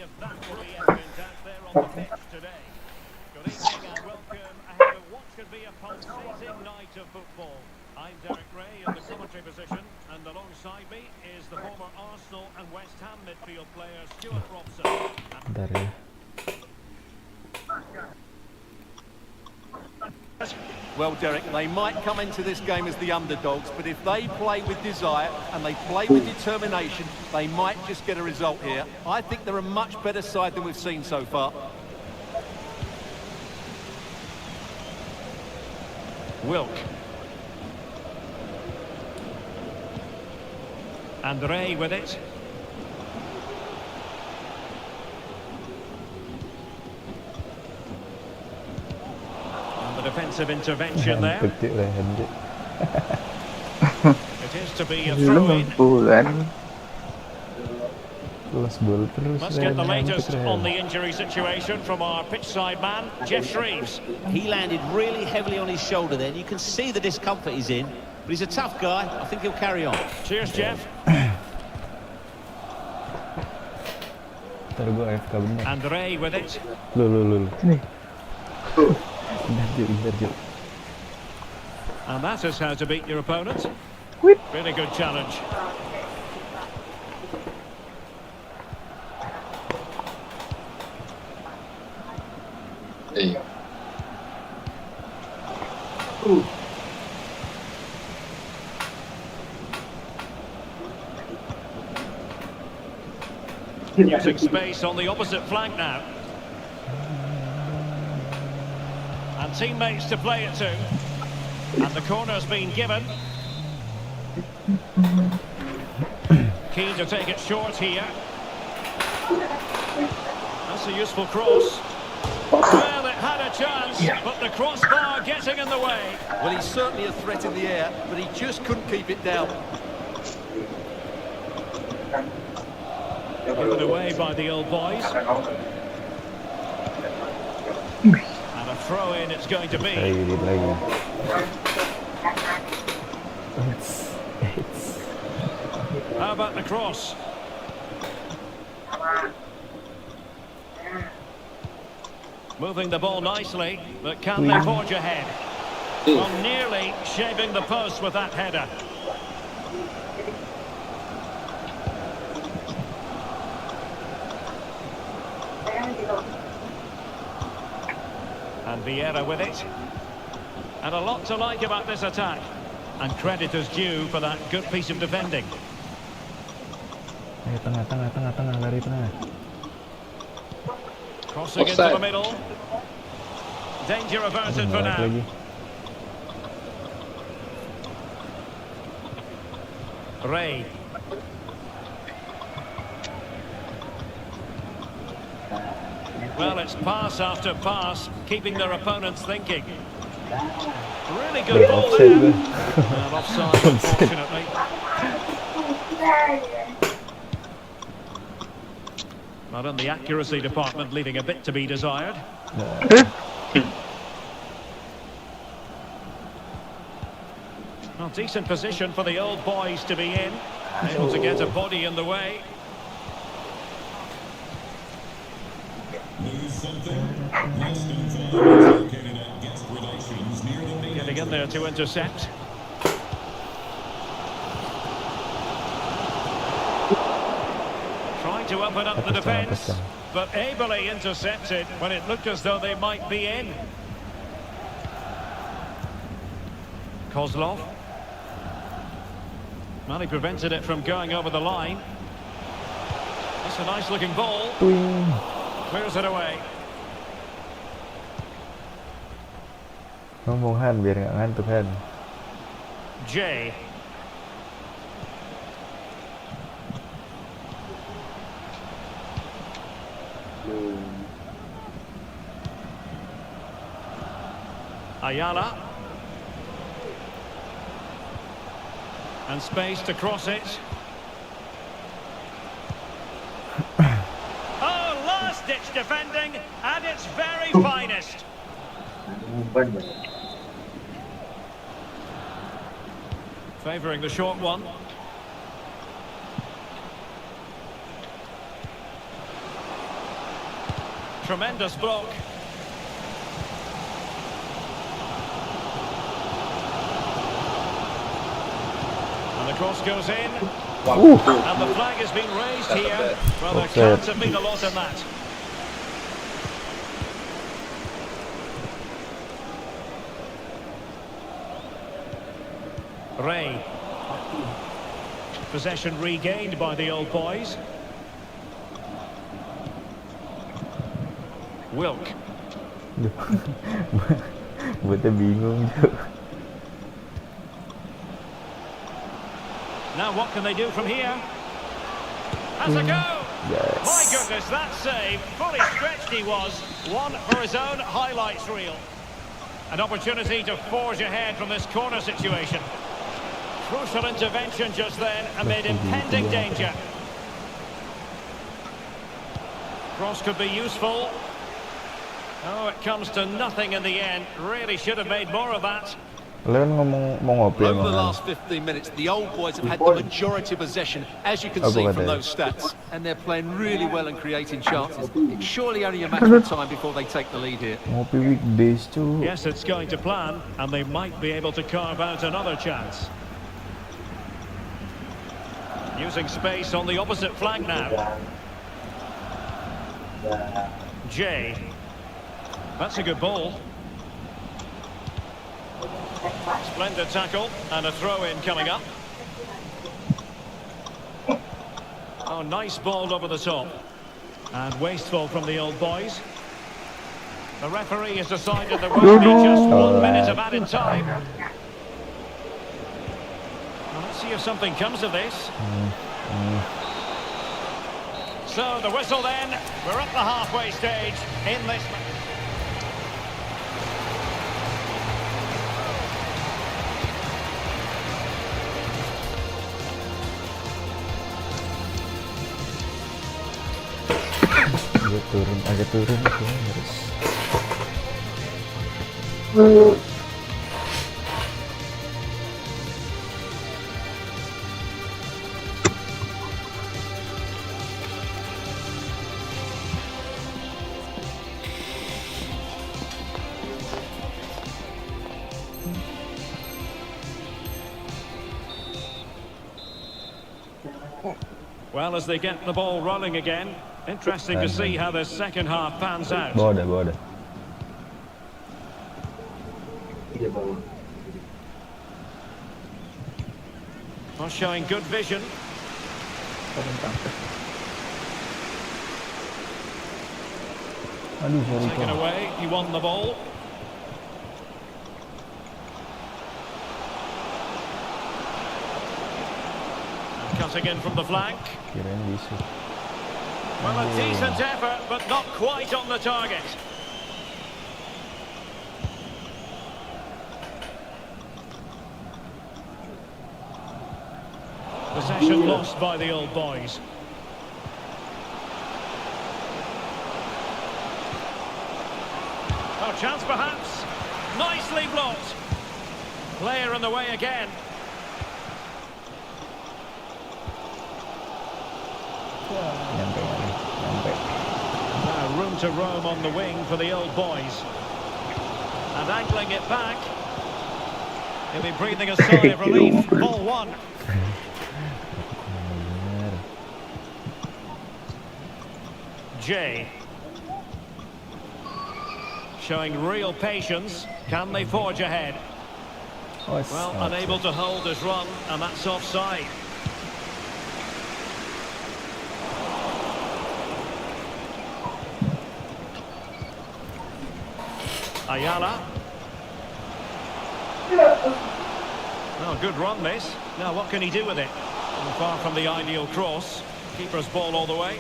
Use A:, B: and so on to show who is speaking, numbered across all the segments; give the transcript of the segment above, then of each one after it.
A: if that will be evident out there on the pitch today. Good evening and welcome ahead of what should be a pulsating night of football. I'm Derek Ray in the commentary position, and alongside me is the former Arsenal and West Ham midfield player Stuart Robson.
B: Bentar ya.
C: Well, Derek, they might come into this game as the underdogs, but if they play with desire and they play with determination, they might just get a result here. I think they're a much better side than we've seen so far.
A: Wilk. Andre with it. Defensive intervention there. It is to be a throw-in. Let's get the latest on the injury situation from our pitch-side man, Jeff Shreves.
D: He landed really heavily on his shoulder then. You can see the discomfort he's in, but he's a tough guy. I think he'll carry on.
A: Cheers, Jeff. Andre with it. And that is how to beat your opponent. Really good challenge.
E: Hey.
A: Using space on the opposite flank now. And teammates to play it to. And the corner's been given. Keen to take it short here. That's a useful cross. Well, it had a chance, but the crossbar getting in the way.
C: Well, he's certainly a threat in the air, but he just couldn't keep it down.
A: Given away by the old boys. And a throw-in it's going to be. How about the cross? Moving the ball nicely, but can they forge ahead? Well, nearly shaving the post with that header. And Vieira with it. And a lot to like about this attack. And credit is due for that good piece of defending.
B: Tengah, lari tengah.
A: Crossing into the middle. Danger averted for now. Ray. Well, it's pass after pass, keeping their opponents thinking. Really good ball there. Well, offside, unfortunately. Not in the accuracy department, leaving a bit to be desired. Well, decent position for the old boys to be in. Able to get a body in the way. Getting in there to intercept. Trying to open up the defence, but ably intercepted when it looked as though they might be in. Kozlov. Well, he prevented it from going over the line. That's a nice looking ball. Clears it away.
B: Ngomong Han biar nggak ngantuk Han.
A: Jay. Ayala. And space to cross it. Oh, last-ditch defending at its very finest. Favouring the short one. Tremendous block. And the cross goes in. And the flag has been raised here. Well, there can't have been a lot in that. Ray. Possession regained by the old boys. Wilk.
B: Buatnya bingung juga.
A: Now what can they do from here? Has a go!
B: Yes.
A: My goodness, that save. Fully stretched he was. One for his own highlights reel. An opportunity to forge ahead from this corner situation. Crucial intervention just then amid impending danger. Cross could be useful. Oh, it comes to nothing in the end. Really should have made more of that.
B: Kalian ngomong mau ngopi
C: Over the
B: emang?
C: last 15 minutes, the old boys have had the majority of possession, as you can see from those stats. And they're playing really well and creating chances. It's surely only a matter of time before they take the lead here.
B: Ngopi weekdays cu.
A: Yes, it's going to plan, and they might be able to carve out another chance. Using space on the opposite flank now. Jay. That's a good ball. Splendid tackle, and a throw-in coming up. Oh, nice ball over the top. And wasteful from the old boys. The referee has decided there won't be just 1 minute of added time. Well, let's see if something comes of this. So, the whistle then. We're at the halfway stage in this match.
B: Agak turun aku harus.
A: Well, as they get the ball rolling again, interesting to see how the second half pans out.
B: Bawa dah.
A: Well, showing good vision.
B: Aduh, sorry
A: Taken
B: kok.
A: away, he won the ball. And cutting in from the flank.
B: Kirain bisa.
A: Well, a decent effort, but not quite on the target. Possession lost by the old boys. Oh, chance perhaps. Nicely blocked. Player in the way again.
B: Nyampe.
A: Now room to roam on the wing for the old boys. And angling it back. He'll be breathing a sigh of relief. Ball one. Jay. Showing real patience. Can they forge ahead? Well, unable to hold his run, and that's offside. Ayala. Oh, good run this. Now what can he do with it? Far from the ideal cross. Keeper's ball all the way.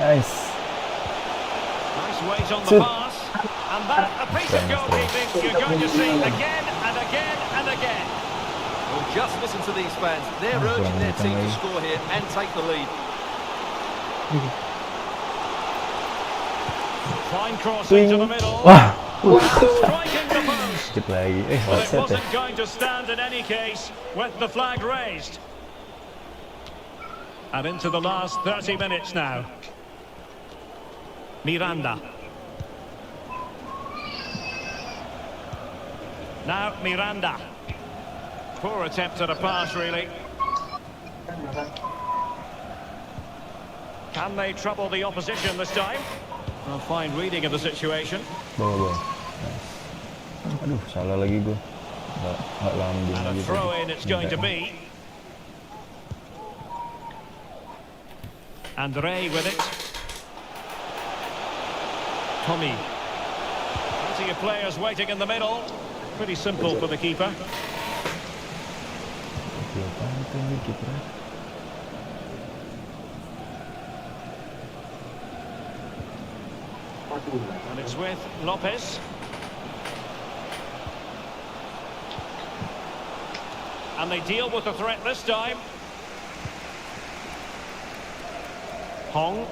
B: Nice.
A: Nice weight on the pass. And that, a piece of goalkeeping you're going to see again and again and again.
C: Well, just listen to these fans. They're urging their team to score here and take the lead.
A: Fine cross into the middle. Striking the post.
B: Sedikit lagi.
A: Well, it
B: Offset ya.
A: wasn't going to stand in any case with the flag raised. And into the last 30 minutes now. Miranda. Now Miranda. Poor attempt at a pass, really. Can they trouble the opposition this time? A fine reading of the situation.
B: Bawa. Nice. Aduh, salah lagi gue. Nggak lambung
A: And a
B: lagi.
A: throw in it's going to be. Andre with it. Tommy. Plenty of players waiting in the middle. Pretty simple for the keeper. And it's with Lopez. And they deal with the threat this time. Hong.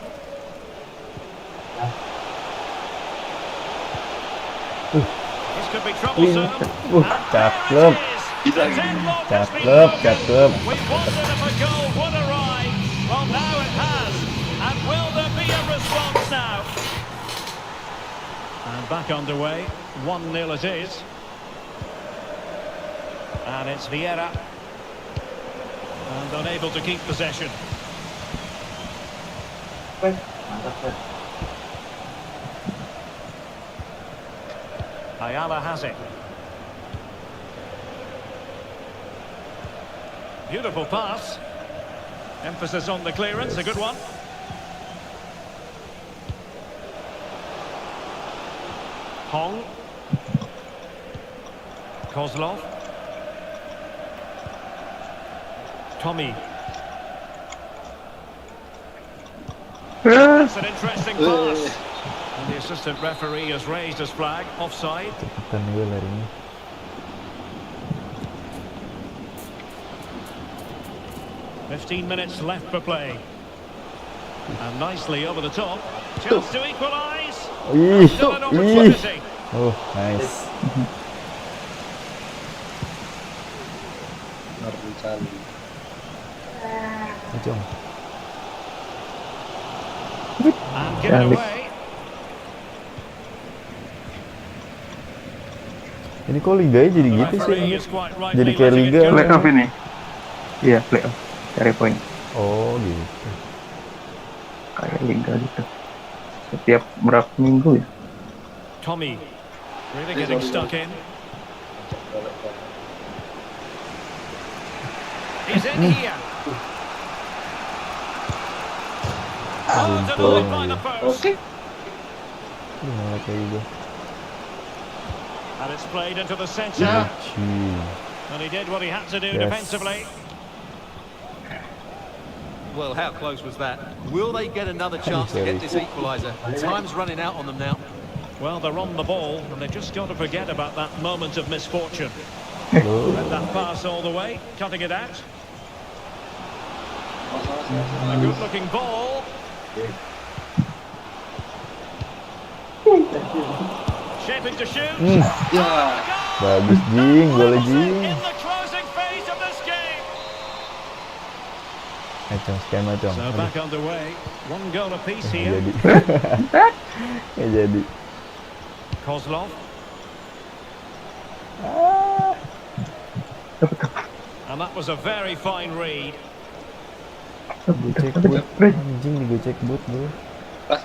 A: This could be troublesome.
B: Cakep. Cakep.
A: We wondered if a goal would arrive. Well, now it has. And will there be a response now? And back underway. 1-0 it is. And it's Vieira. And unable to keep possession. Ayala has it. Beautiful pass. Emphasis on the clearance, a good one. Hong. Kozlov. Tommy. That's an interesting pass. And the assistant referee has raised his flag, offside.
B: Tekan gue larinya.
A: .15 minutes left for play. And nicely over the top. Chance to equalise. Still an opportunity.
B: Oh, nice. Macam.
A: And get it away.
B: Ini kok liganya jadi
A: The
B: gitu
A: referee
B: sih?
A: is quite rightly
B: Jadi kayak
A: letting it
B: liga.
A: go.
F: Playoff ini. Iya, playoff. Cari poin.
B: Oh gitu.
F: Kayak liga gitu. Setiap berapa minggu ya?
A: Tommy really getting stuck in. He's in here. Oh, denied by the post.
B: Ini malah kayak gitu.
A: And it's played into the centre. And he did what he had to do defensively.
C: Well, how close was that? Will they get another chance to get this equaliser? Time's running out on them now.
A: Well, they're on the ball, and they've just got to forget about that moment of misfortune. Read that pass all the way, cutting it out. A good-looking ball. Shaping to shoot.
B: Bagus Jing, boleh Jing.
A: In the closing phase of this game.
B: Skema Cong.
A: So back underway. One goal apiece here.
B: Jadi. Nggak jadi.
A: Kozlov. And that was a very fine read.
B: Cek boot. Anjing nih gue cek boot bro.
E: Pas.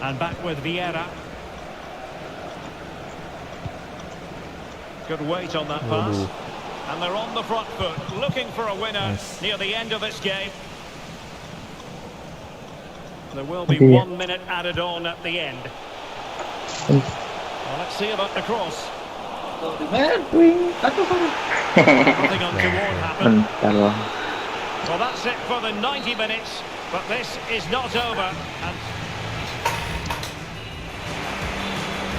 A: And back with Vieira. Good weight on that pass. And they're on the front foot, looking for a winner near the end of this game. There will be 1 minute added on at the end. Well, let's see about the cross. Nothing untoward happened. Well, that's it for the 90 minutes, but this is not over. And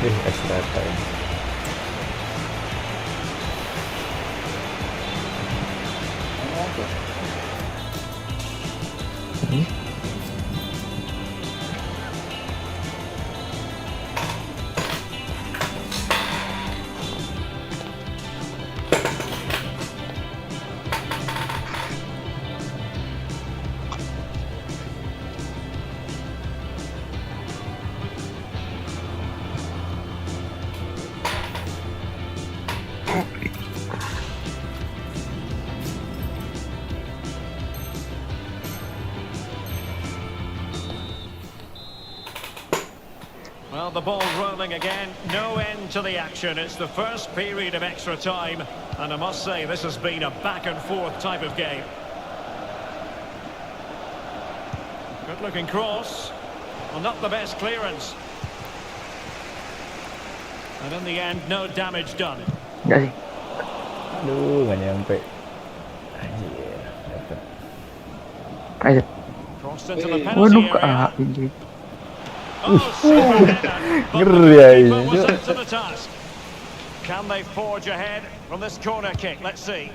B: Extra time.
A: Well, the ball rolling again. No end to the action. It's the first period of extra time. And I must say, this has been a back-and-forth type of game. Good-looking cross. Well, not the best clearance. And in the end, no damage done.
F: Enggak sih.
B: Aduh, nggak nyampe. Anjir, dapet.
F: Ayo.
A: Crossed into the penalty
F: Waduh, ke
A: area.
F: A ini.
A: Oh, super header. But the
B: Ngeri ya
A: goalkeeper
B: ini.
A: was up to the task. Can they forge ahead from this corner kick? Let's see.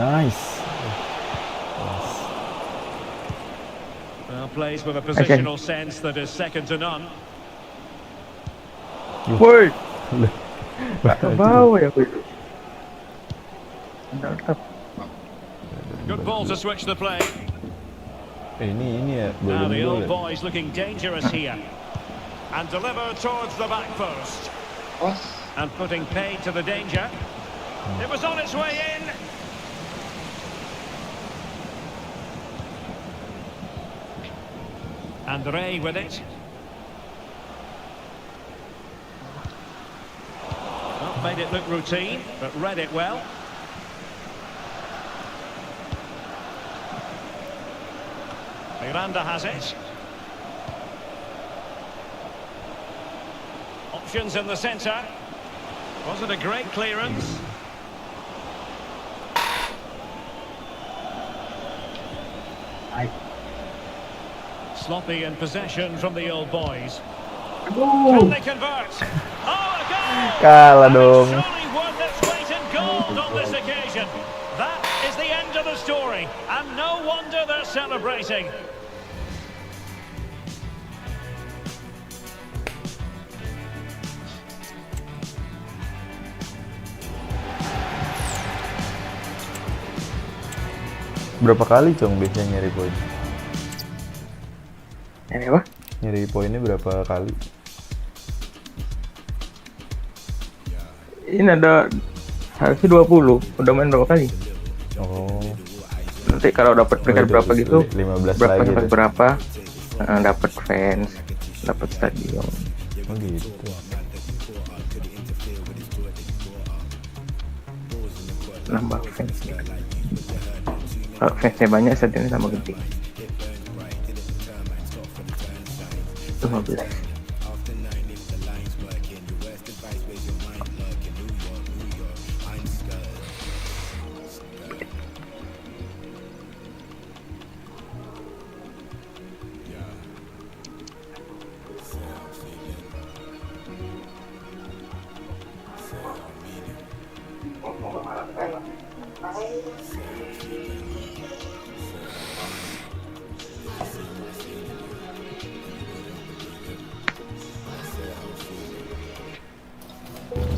B: Nice.
A: Well, plays with a positional sense that is second to none.
F: Woi. Ke bawah ya, woi. Mantap.
A: Good ball to switch the play.
B: Ini ya,
A: Now
B: belum
A: the
B: gol
A: old
B: ya.
A: boy's looking dangerous here. And delivered towards the back post.
E: Wah,
A: And putting paid to the danger. It was on its way in. And Ray with it. Well, made it look routine, but read it well. Miranda has it. Options in the centre. Was it a great clearance? Sloppy in possession from the old boys. Can they convert? Oh, a goal!
B: Kalah
A: And
B: dong.
A: it's surely worth its weight in gold on this occasion. That is the end of the story, and no wonder they're celebrating.
B: Berapa kali Cong biasanya nyari poin?
F: Ini apa?
B: Nyari poinnya berapa kali?
F: Ini ada harusnya 20. Udah main berapa kali?
B: Oh,
F: Nanti kalau dapat peringkat
B: itu
F: berapa gitu,
B: 15
F: berapa
B: lagi
F: sampai
B: deh.
F: berapa, dapat fans, dapat stadion,
B: Oh gitu.
F: nambah fans. Kalau fansnya banyak, stadionnya sama gede. 15.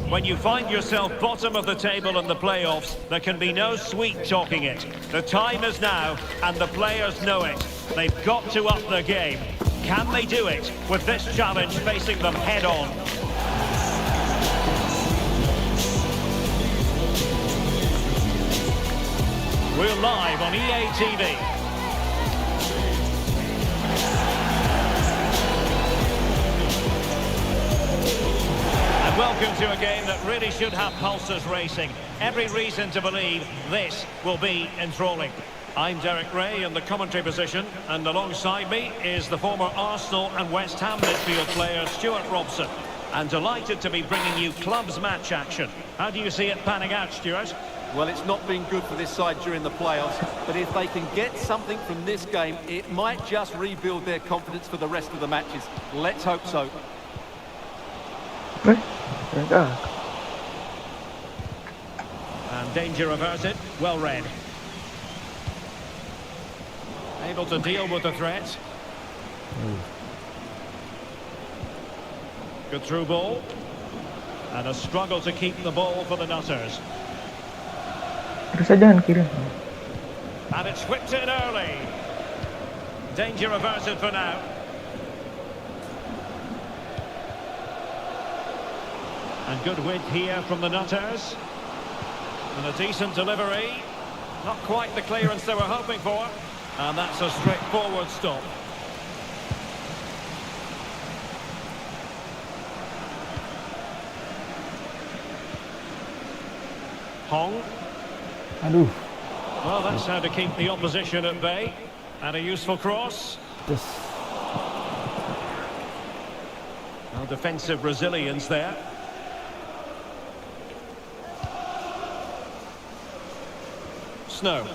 A: When you find yourself bottom of the table in the playoffs, there can be no sweet talking it. The time is now, and the players know it. They've got to up their game. Can they do it with this challenge facing them head on? We're live on EA TV. And welcome to a game that really should have pulses racing. Every reason to believe this will be enthralling. I'm Derek Ray in the commentary position, and alongside me is the former Arsenal and West Ham midfield player Stuart Robson. And delighted to be bringing you club's match action. How do you see it panning out, Stuart?
C: Well, it's not been good for this side during the playoffs, but if they can get something from this game, it might just rebuild their confidence for the rest of the matches. Let's hope so.
A: And danger averted, well read. Able to deal with the threat. Good through ball. And a struggle to keep the ball for the Nutters.
F: Terus aja kan kiri.
A: And it's whipped in early. Danger averted for now. And good width here from the Nutters. And a decent delivery. Not quite the clearance they were hoping for. And that's a straightforward stop. Hong.
B: Aduh.
A: Well, that's how to keep the opposition at bay. And a useful cross.
B: Just.
A: Well, defensive resilience there. Snow.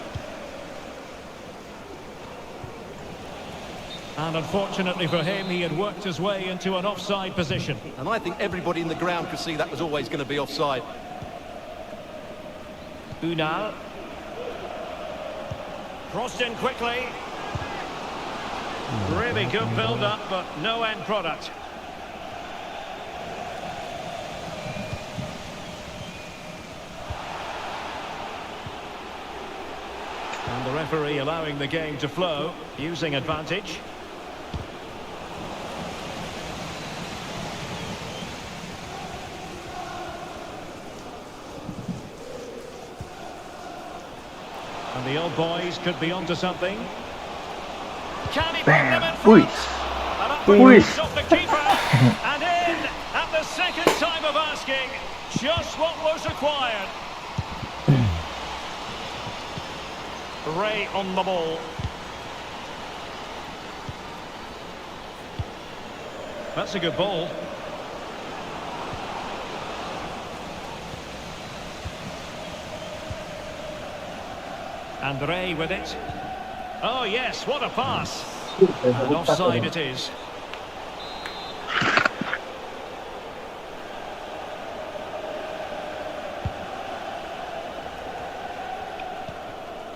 A: And unfortunately for him, he had worked his way into an offside position.
C: And I think everybody in the ground could see that was always going to be offside.
A: Unal. Crossed in quickly. Really good build-up, but no end product. And the referee allowing the game to flow, using advantage. And the old boys could be onto something. Can he put them in front? And up goes off the keeper. And in at the second time of asking. Just what was required. Ray on the ball. That's a good ball. And Ray with it. Oh yes, what a pass. And offside it is.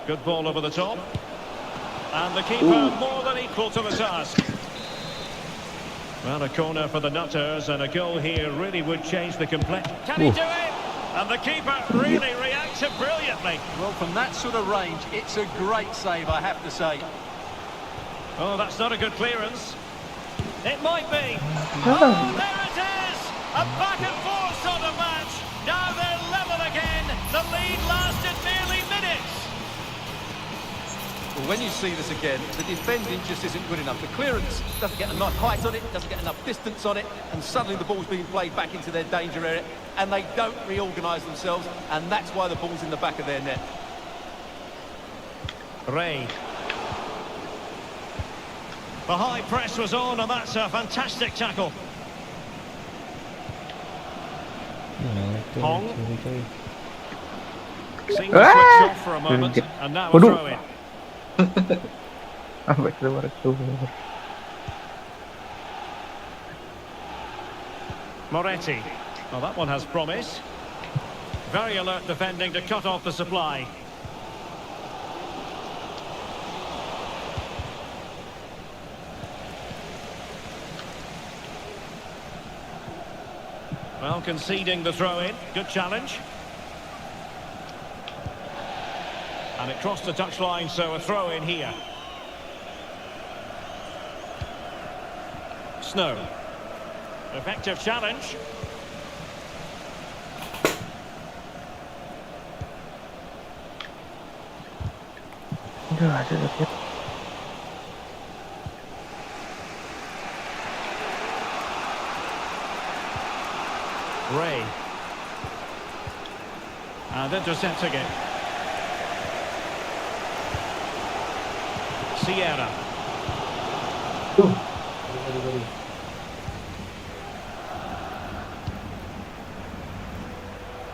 A: Good ball over the top. And the keeper more than equal to the task. Well, a corner for the Nutters, and a goal here really would change the complexion. Can he do it? And the keeper really reacted brilliantly.
C: Well, from that sort of range, it's a great save, I have to say.
A: Oh, that's not a good clearance. It might be. Oh, there it is! A back and forth sort of match. Now they're level again. The lead lasted nearly minutes.
C: Well, when you see this again, the defending just isn't good enough. The clearance doesn't get enough height on it, doesn't get enough distance on it, and suddenly the ball's being played back into their danger area, and they don't reorganise themselves, and that's why the ball's in the back of their net.
A: Ray. The high press was on, and that's a fantastic tackle. Hong. Seemed to switch off for a moment, and now a throw in.
F: Sampai keluar.
A: Moretti. Well, that one has promise. Very alert defending to cut off the supply. Well, conceding the throw-in. Good challenge. And it crossed the touchline, so a throw-in here. Snow. Effective challenge. Ray. And intercepting it. Sierra.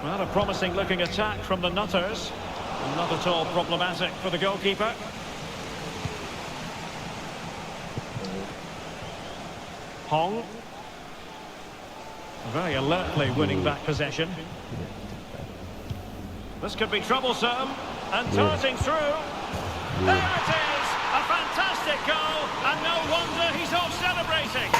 A: Well, a promising looking attack from the Nutters. Not at all problematic for the goalkeeper. Hong. Very alertly winning back possession. This could be troublesome. And darting through. There it is! A fantastic goal, and no wonder he's off celebrating.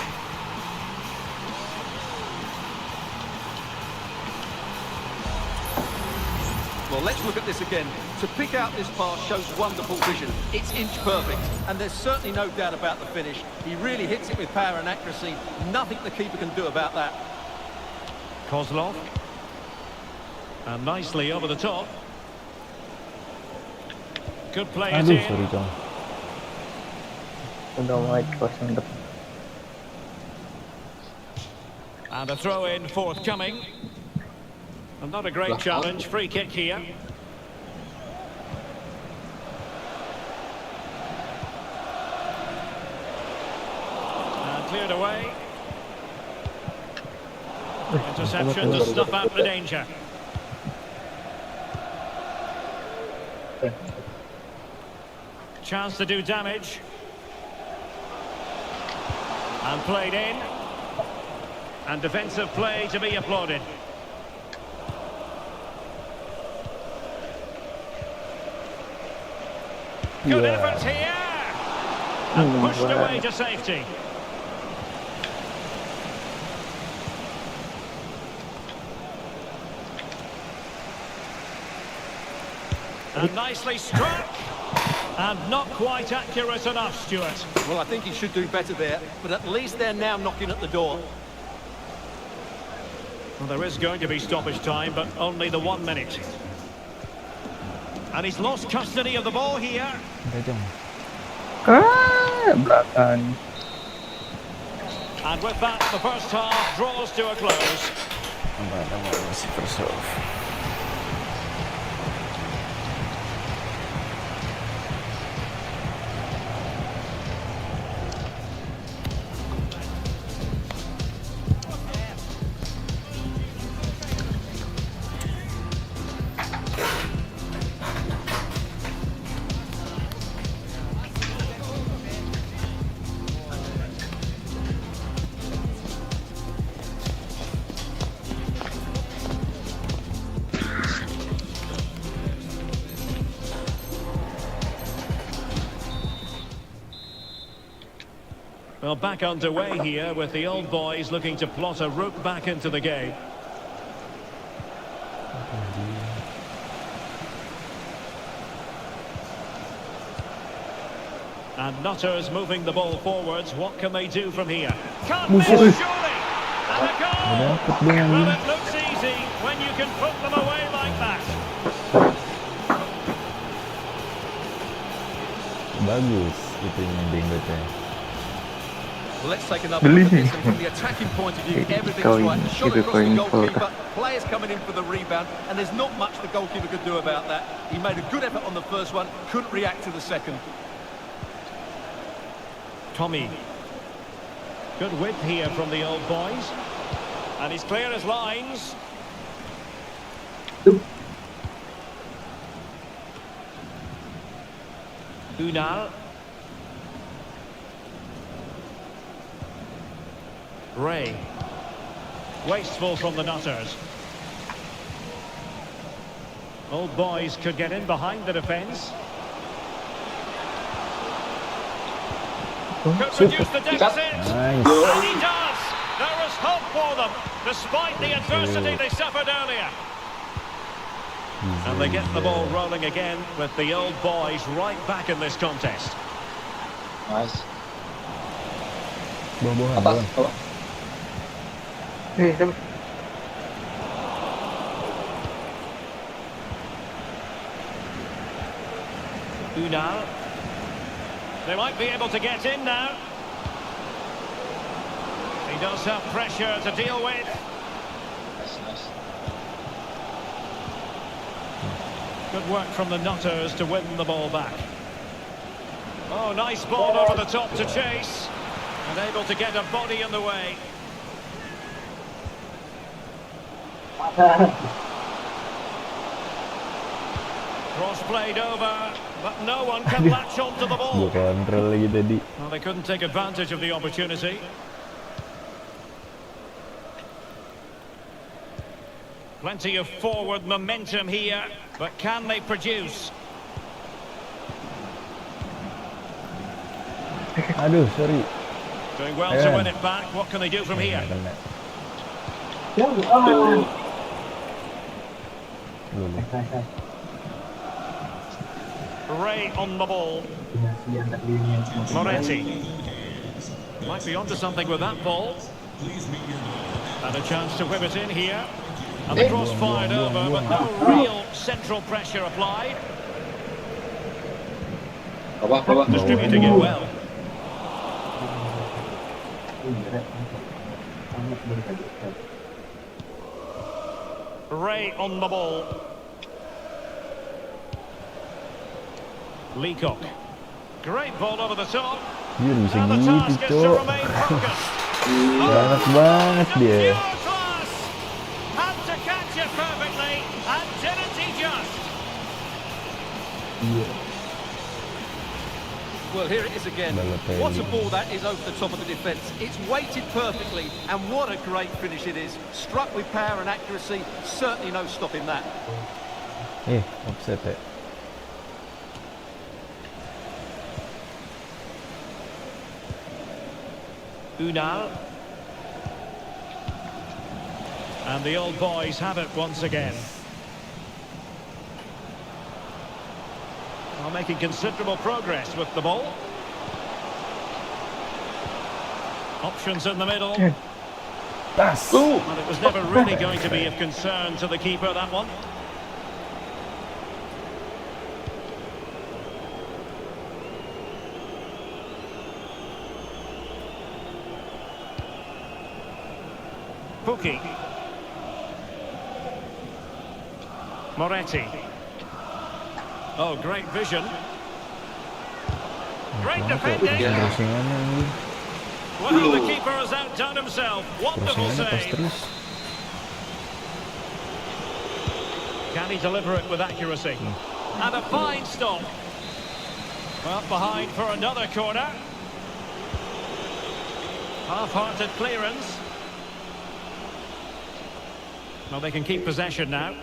C: Well, let's look at this again. To pick out this pass shows wonderful vision. It's inch perfect, and there's certainly no doubt about the finish. He really hits it with power and accuracy. Nothing the keeper can do about that.
A: Kozlov. And nicely over the top. Good play it in.
B: Sorry, John.
F: Udah wide kosong depan.
A: And a throw in forthcoming. And not a great challenge. Free kick here. And cleared away. Interception to snuff out the danger. Chance to do damage. And played in. And defensive play to be applauded. Good effort here. And pushed away to safety. And nicely struck. And not quite accurate enough, Stuart.
C: Well, I think he should do better there, but at least they're now knocking at the door.
A: Well, there is going to be stoppage time, but only the 1 minute. And he's lost custody of the ball here.
F: Belakang.
A: And with that, the first half draws to a close.
B: Masih terserve.
A: Well, back underway here with the old boys looking to plot a route back into the game. And Nutters moving the ball forwards. What can they do from here? Can't miss, surely! And a goal! Well, it looks easy when you can put them away like that.
B: Bagus itu yang dingetnya.
C: Well, let's take another look at this. And from the attacking point of view, everything's right. Shot across the goalkeeper, players coming in for the rebound, and there's not much the goalkeeper could do about that. He made a good effort on the first one, couldn't react to the second.
A: Tommy. Good width here from the old boys. And he's clear as lines. Unal. Ray. Wasteful from the Nutters. Old boys could get in behind the defence. Could reduce the deficit.
B: Nice.
A: And he does. There is hope for them, despite the adversity they suffered earlier. And they get the ball rolling again with the old boys right back in this contest.
E: Nice.
B: Bawah-bawah.
E: Atas, bawah.
A: Unal. They might be able to get in now. He does have pressure to deal with.
E: Nice, nice.
A: Good work from the Nutters to win the ball back. Oh, nice ball over the top to chase. And able to get a body in the way. Cross played over, but no one can latch onto the ball.
B: Gua kontrol lagi tadi.
A: Well, they couldn't take advantage of the opportunity. Plenty of forward momentum here, but can they produce?
B: Aduh, sorry.
A: Doing well to win it back. What can they do from here? Ray on the ball. Moretti. Might be onto something with that ball. And a chance to whip it in here. And the cross fired over, but no real central pressure applied.
E: Bawah.
A: Distributing it well. Ray on the ball. Leacock. Great ball over the top.
B: Dia bisa
A: Now the
B: gitu,
A: task is to
B: Cok.
A: remain focused.
B: Enak banget dia.
A: Pure class. Had to catch it perfectly, and didn't he just?
C: Well, here it is again.
B: Balotelli.
C: What a ball that is over the top of the defence. It's weighted perfectly, and what a great finish it is. Struck with power and accuracy. Certainly no stopping that.
B: Offset ya.
A: Unal. And the old boys have it once again. Well, making considerable progress with the ball. Options in the middle.
B: Tas.
A: And it was never really going to be of concern to the keeper, that one. Pukki. Moretti. Oh, great vision. Great defending.
B: Crossingannya ini.
A: Well, the keeper has outdone himself. Wonderful
B: Crossingannya pas
A: save.
B: terus.
A: Can he deliver it with accuracy? And a fine stop. Well, behind for another corner. Half-hearted clearance. Well, they can keep possession now.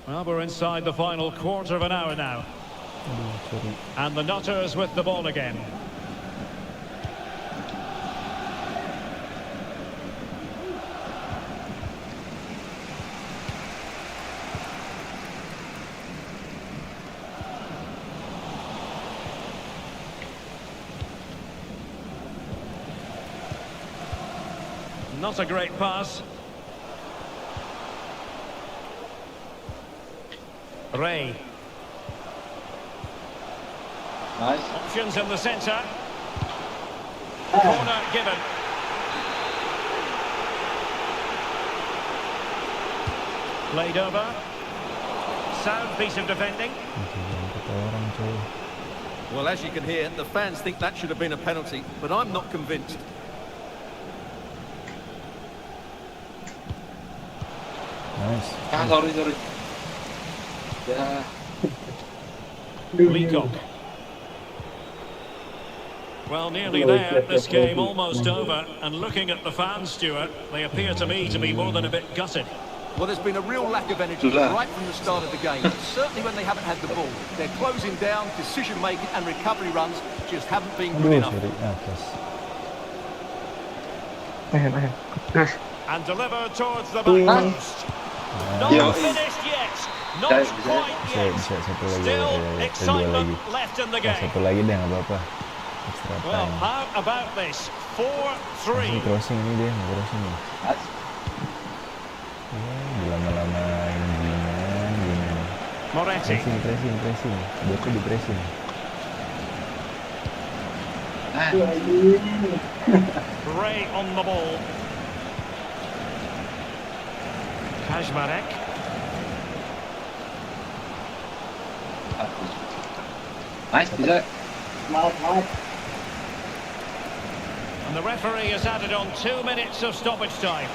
A: Well, we're inside the final quarter of an hour now. And the Nutters with the ball again. Not a great pass. Ray.
E: Nice.
A: Options in the centre. Corner given. Played over. Sound piece of defending.
C: Well, as you can hear, the fans think that should have been a penalty, but I'm not convinced.
B: Nice.
E: Sorry. Yeah.
A: Leacock. Well, nearly there. This game almost over. And looking at the fans, Stuart, they appear to me to be more than a bit gutted.
C: Well, there's been a real lack of energy right from the start of the game. Certainly when they haven't had the ball. They're closing down, decision-making and recovery runs just haven't been good enough.
B: Dari atas.
F: Terus.
A: And delivered towards the back post. Not finished yet. Not quite yet.
B: Bisa satu lagi.
A: Still
B: Dua
A: excitement
B: lagi.
A: left in the
B: Satu
A: game.
B: lagi deh, nggak apa-apa. Extra
A: Well,
B: time.
A: how about this? 4-3.
B: Ini crossing ini dia, crossing nih. Ya, dilama-lamain gini.
A: Moretti.
B: Pressing. Buatnya di pressing.
A: Ray on the ball. Kajmarek.
E: Nice, bisa.
A: And the referee has added on 2 minutes of stoppage time.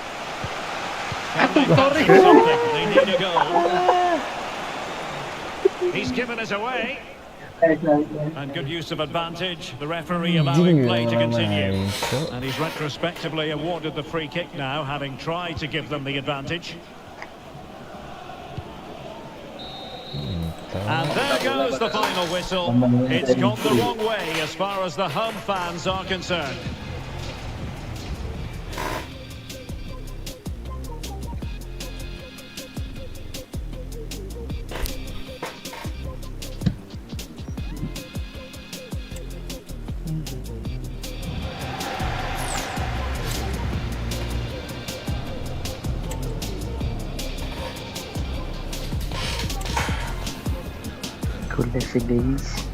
A: Can they fancy something? They need a goal. He's given us away. And good use of advantage. The referee allowing play to continue. And he's retrospectively awarded the free kick now, having tried to give them the advantage. And there goes the final whistle. It's gone the wrong way as far as the home fans are concerned.
F: Let's see guys.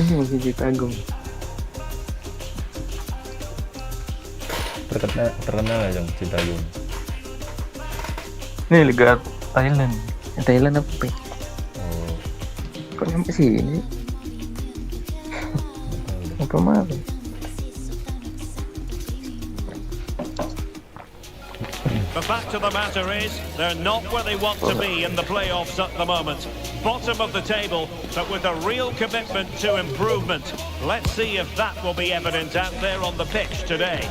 F: Ini masih Cipta Agung.
B: Terkenal ya dong Cinta Agung.
F: Ini Liga Thailand. Thailand apa? Pe?
B: Oh,
F: Kok sampai sini? Apa malah?
A: The fact of the matter is, they're not where they want to be in the playoffs at the moment. Bottom of the table, but with a real commitment to improvement. Let's see if that will be evident out there on the pitch today.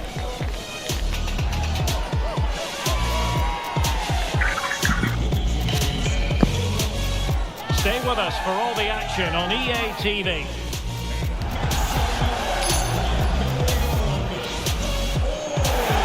A: Stay with us for all the action on EA TV.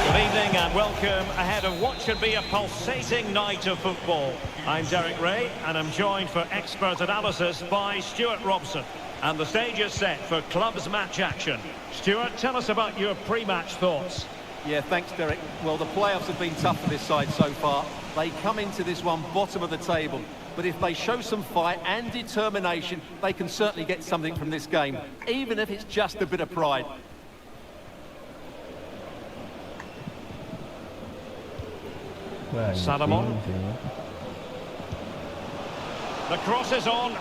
A: Good evening and welcome ahead of what should be a pulsating night of football. I'm Derek Ray and I'm joined for expert analysis by Stuart Robson. And the stage is set for Club's match action. Stuart, tell us about your pre-match thoughts.
C: Yeah, thanks, Derek. Well, the playoffs have been tough for this side so far. They come into this one bottom of the table. But if they show some fight and determination, they can certainly get something from this game, even if it's just a bit of pride.
A: Salomon. The cross is on.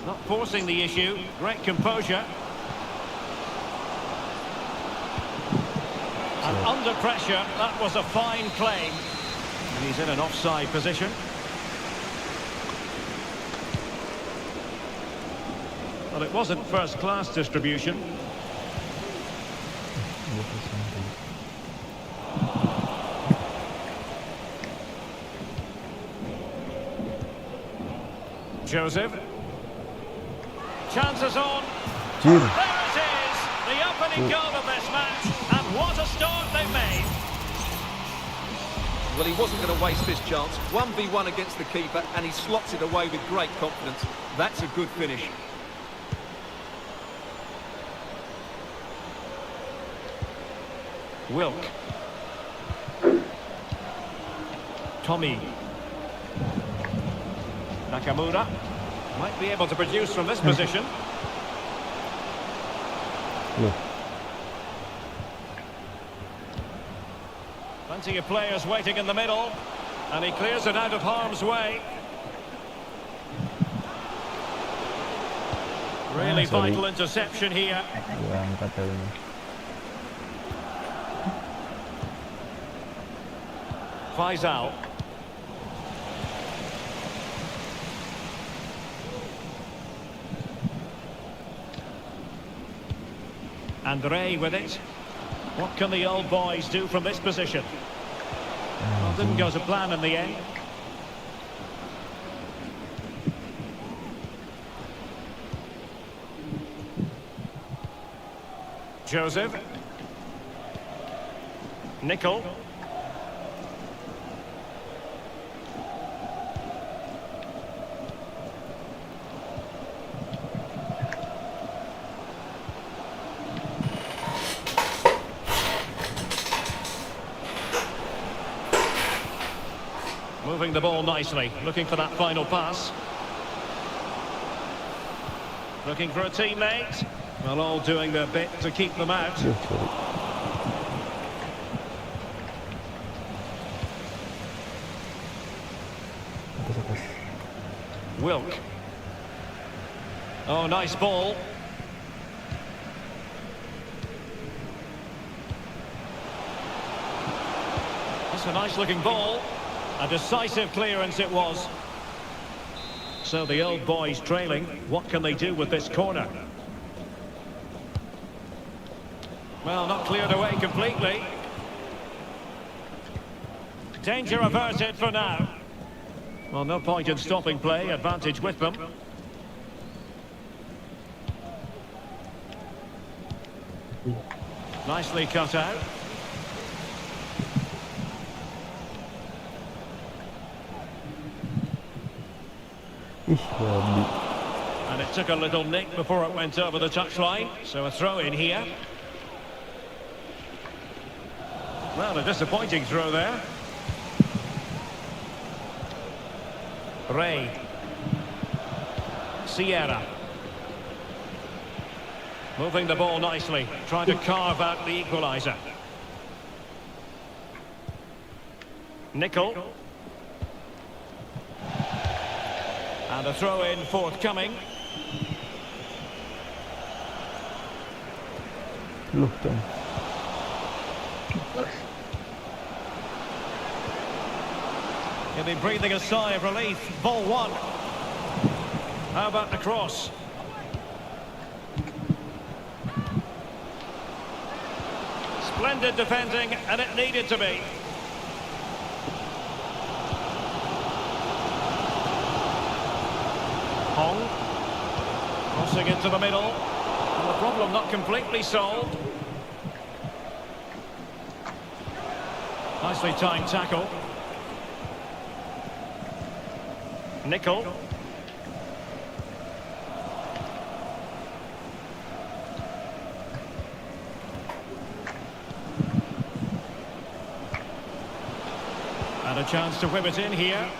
A: Not forcing the issue. Great composure. And under pressure, that was a fine claim. And he's in an offside position. Well, it wasn't first-class distribution. Joseph. Chances on. There it is, the opening goal of this match, and what a start they've made.
C: Well, he wasn't going to waste this chance. 1v1 against the keeper, and he slots it away with great confidence. That's a good finish.
A: Wilk. Tommy. Nakamura might be able to produce from this position.
B: Loh.
A: Plenty of players waiting in the middle, and he clears it out of harm's way. Really vital interception here. Faisal. Andre with it. What can the old boys do from this position? Well, didn't go to plan in the end. Joseph. Nickel. Moving the ball nicely, looking for that final pass. Looking for a teammate. Well, all doing their bit to keep them out. Wilk. Oh, nice ball. That's a nice looking ball. A decisive clearance it was. So the old boys trailing. What can they do with this corner? Well, not cleared away completely. Danger averted for now. Well, no point in stopping play. Advantage with them. Nicely cut out. And it took a little nick before it went over the touchline, so a throw in here. Well, a disappointing throw there. Ray. Sierra. Moving the ball nicely, trying to carve out the equaliser. Nickel. And a throw-in forthcoming.
B: Loh, tuh.
A: He'll be breathing a sigh of relief. Ball one. How about the cross? Splendid defending, and it needed to be. Hong. Crossing into the middle. And the problem not completely solved. Nicely timed tackle. Nickel. And a chance to whip it in here.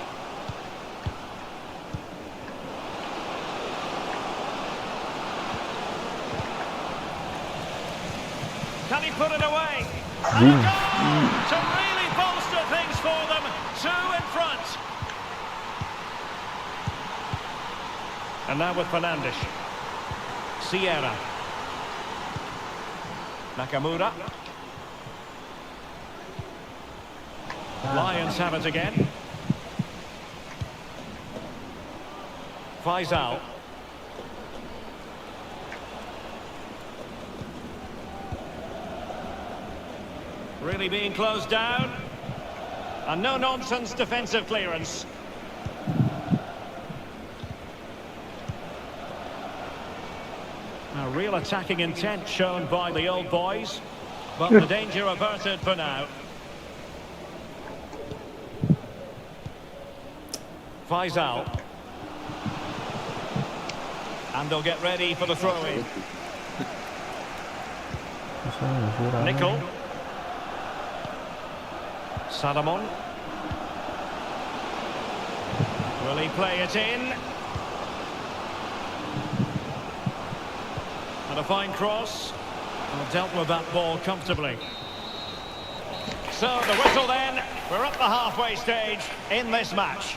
A: Can he put it away? And a goal to really bolster things for them. 2 in front. And now with Fernandes. Sierra. Nakamura. Lions have it again. Faisal. Really being closed down. And no-nonsense defensive clearance. A real attacking intent shown by the old boys. But the danger averted for now. Faisal. And they'll get ready for the throw-in. Nickel. Salomon. Will he play it in? And a fine cross. And dealt with that ball comfortably. So the whistle then. We're up the halfway stage in this match.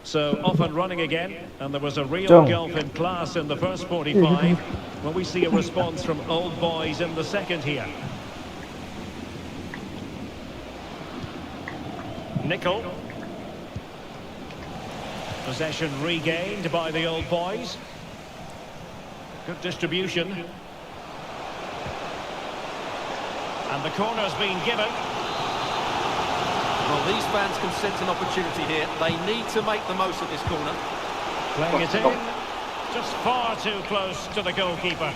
A: So off and running again, and there was a real gulf in class in the first 45. When we see a response from old boys in the second here. Nickel. Possession regained by the old boys. Good distribution. And the corner's been given.
C: Well, these fans can sense an opportunity here. They need to make the most of this corner.
A: Playing it in. Just far too close to the goalkeeper.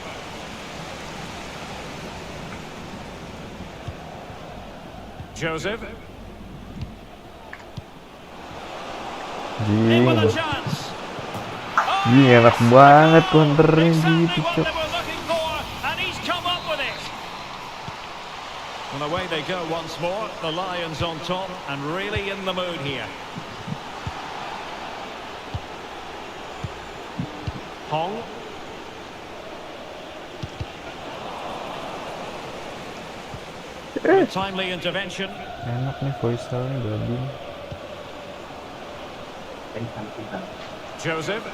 A: Joseph. In with a chance.
B: Enak banget counternya gitu, Cok.
A: And he's come up with it. And away they go once more. The Lions on top and really in the mood here. Hong. A timely intervention.
B: Enak nih Faisalnya, Babi.
A: Joseph.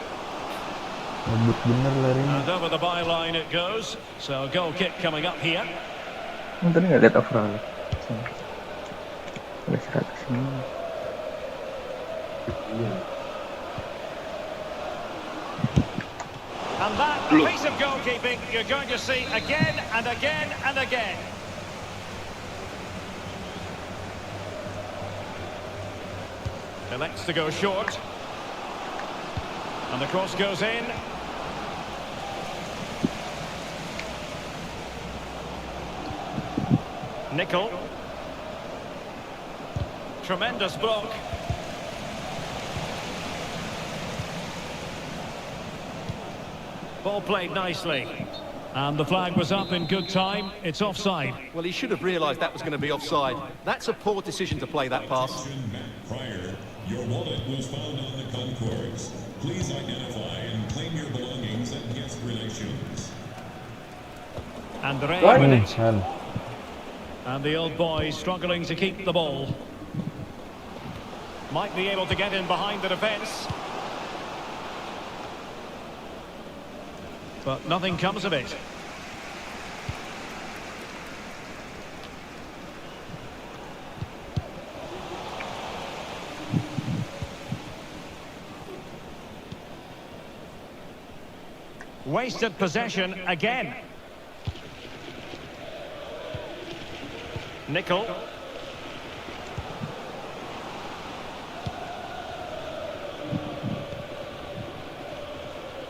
B: Ngebut bener larinya.
A: And over the byline it goes. So goal kick coming up here.
F: Tadi nggak lihat overall. Ada 100 ini.
A: And that piece of goalkeeping you're going to see again and again and again. Elects to go short. And the cross goes in. Nickel. Tremendous block. Ball played nicely. And the flag was up in good time. It's offside.
C: Well, he should have realised that was going to be offside. That's a poor decision to play that pass.
G: Prior, your wallet was found on the concourse. Please identify and claim your belongings at guest relations.
A: And Ray with it.
B: San.
A: And the old boy struggling to keep the ball. Might be able to get in behind the defence. But nothing comes of it. Wasted possession again. Nickel.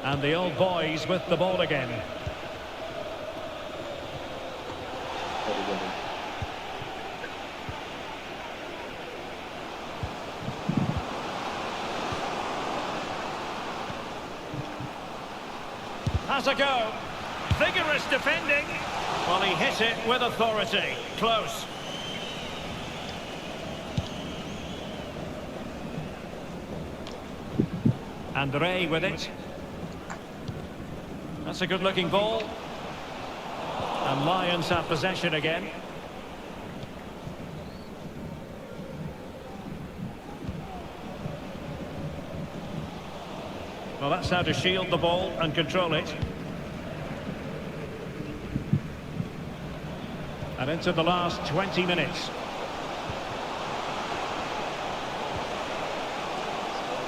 A: And the old boys with the ball again. Has a go. Vigorous defending. Well, he hit it with authority. Close. And Ray with it. That's a good-looking ball. And Lions have possession again. Well, that's how to shield the ball and control it. And into the last 20 minutes.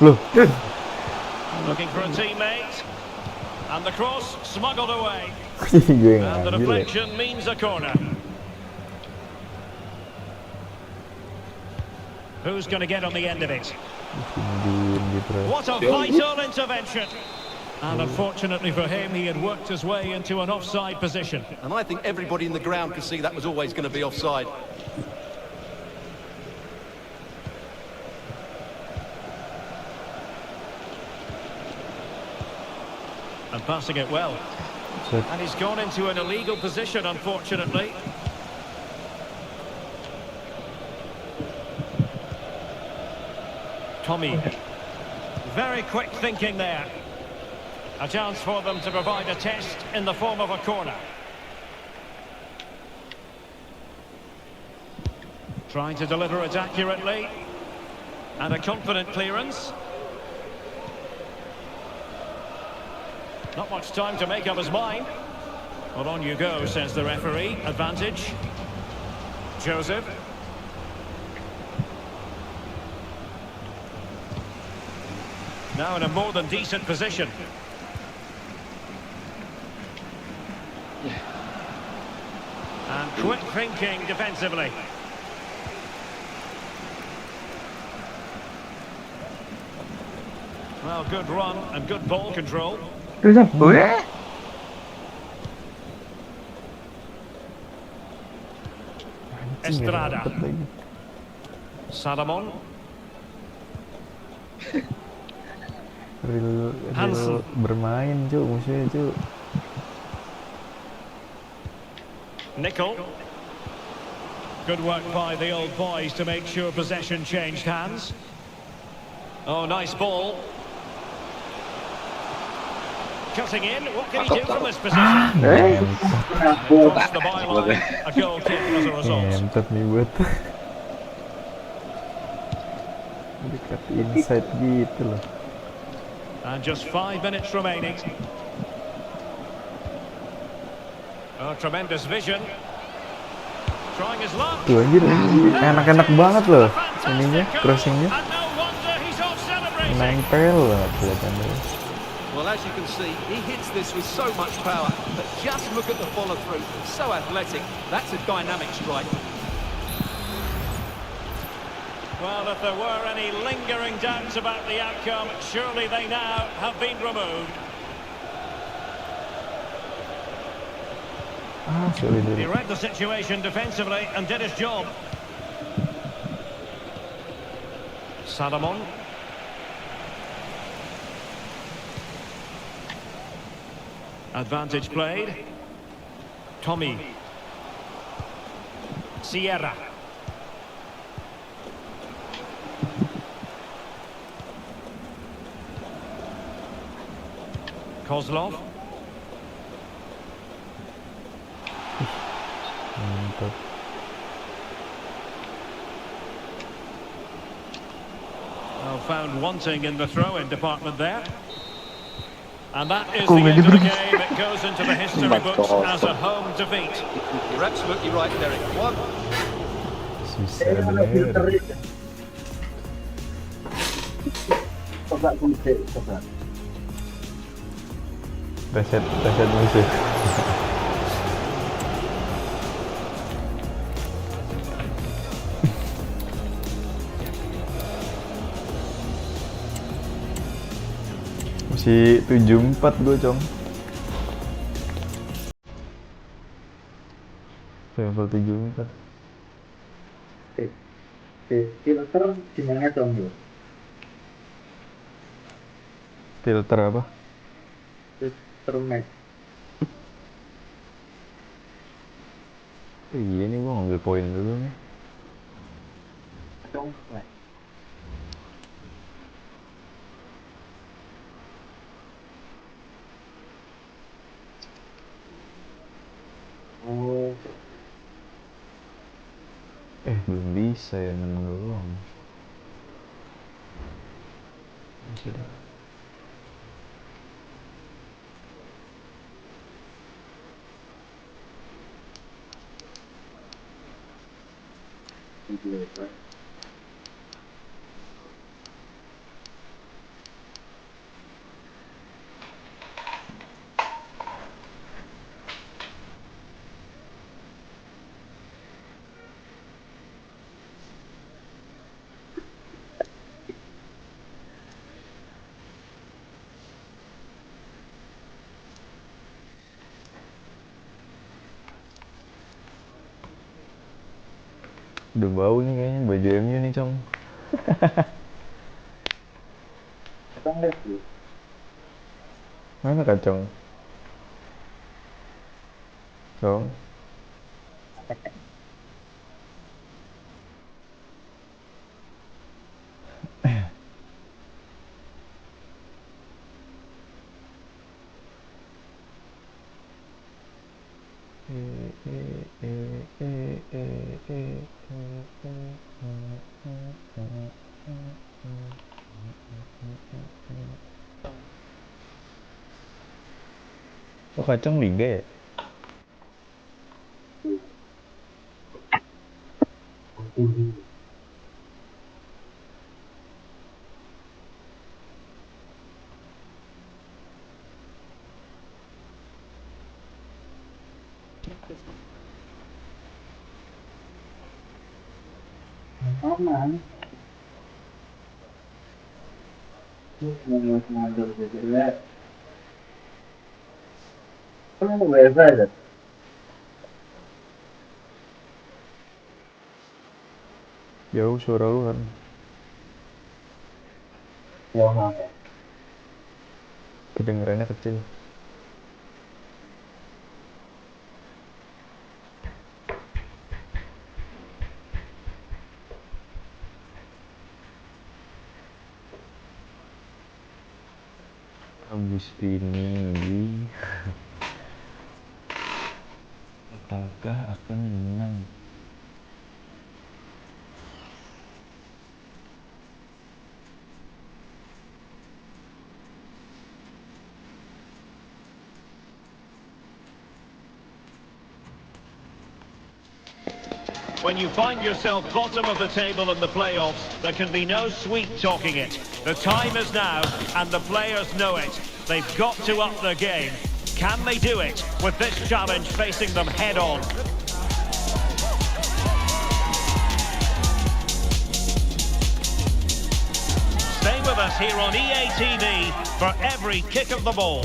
B: Loh.
A: Looking for a teammate. And the cross smuggled away.
B: Gue
A: And the
B: ngambil ya.
A: deflection means a corner. Who's going to get on the end of it?
B: Tungguin gitu.
A: What a vital intervention. And unfortunately for him, he had worked his way into an offside position.
C: And I think everybody in the ground could see that was always going to be offside.
A: And passing it well.
B: Set.
A: And he's gone into an illegal position, unfortunately. Tommy. Very quick thinking there. A chance for them to provide a test in the form of a corner. Trying to deliver it accurately. And a confident clearance. Not much time to make up his mind. Well, on you go, says the referee. Advantage. Joseph. Now in a more than decent position. And quick thinking defensively. Well, good run and good ball control.
F: Terus apa?
A: Estrada. Salomon.
B: Real
A: Hansen.
B: bermain Cuk, musuhnya Cuk.
A: Nickel. Good work by the old boys to make sure possession changed hands. Oh, nice ball. Cutting in, what can he do from this position? Across the byline, a goal kick as a result.
B: Ngentot nih buat. Dekat inside gitu loh.
A: And just 5 minutes remaining. Oh, tremendous vision. Trying his luck.
B: Tuh anjir, enak-enak banget loh ininya, crossingnya.
A: And no wonder he's off celebrating.
B: Nempel banget kelihatannya.
C: Well, as you can see, he hits this with so much power, but just look at the follow-through. So athletic. That's a dynamic strike.
A: Well, if there were any lingering doubts about the outcome, surely they now have been removed. He read the situation defensively and did his job. Salomon. Advantage played. Tommy. Sierra. Kozlov.
B: Mantap.
A: Well, found wanting in the throw-in department there. And that is the end of the game. It goes into the history books as a home defeat.
C: You're absolutely right, Derek. One.
B: Susah bener. Reset musuh. Masih 7-4 gue, Cong. Level 74.
F: Filter gimana dong ya?
B: Filter apa?
F: Filter match.
B: Iya nih, gua ngambil poin dulu nih.
F: Dong. Oh,
B: Belum bisa ya, menang doang. Bisa deh. Udah bau nih kayaknya baju MU nih, Cong.
F: kita lihat dulu.
B: Mana Kacong? Cong. Oh, Kacang liga ya?
F: Aman. Ini ngandung juga. Kamu WiFi ada?
B: Jauh suara lu kan?
F: Ya,
B: Kedengerannya kecil. Habis ini apakah akan menang?
A: When you find yourself bottom of the table in the playoffs, there can be no sweet talking it. The time is now, and the players know it. They've got to up their game. Can they do it with this challenge facing them head on? Stay with us here on EA TV for every kick of the ball.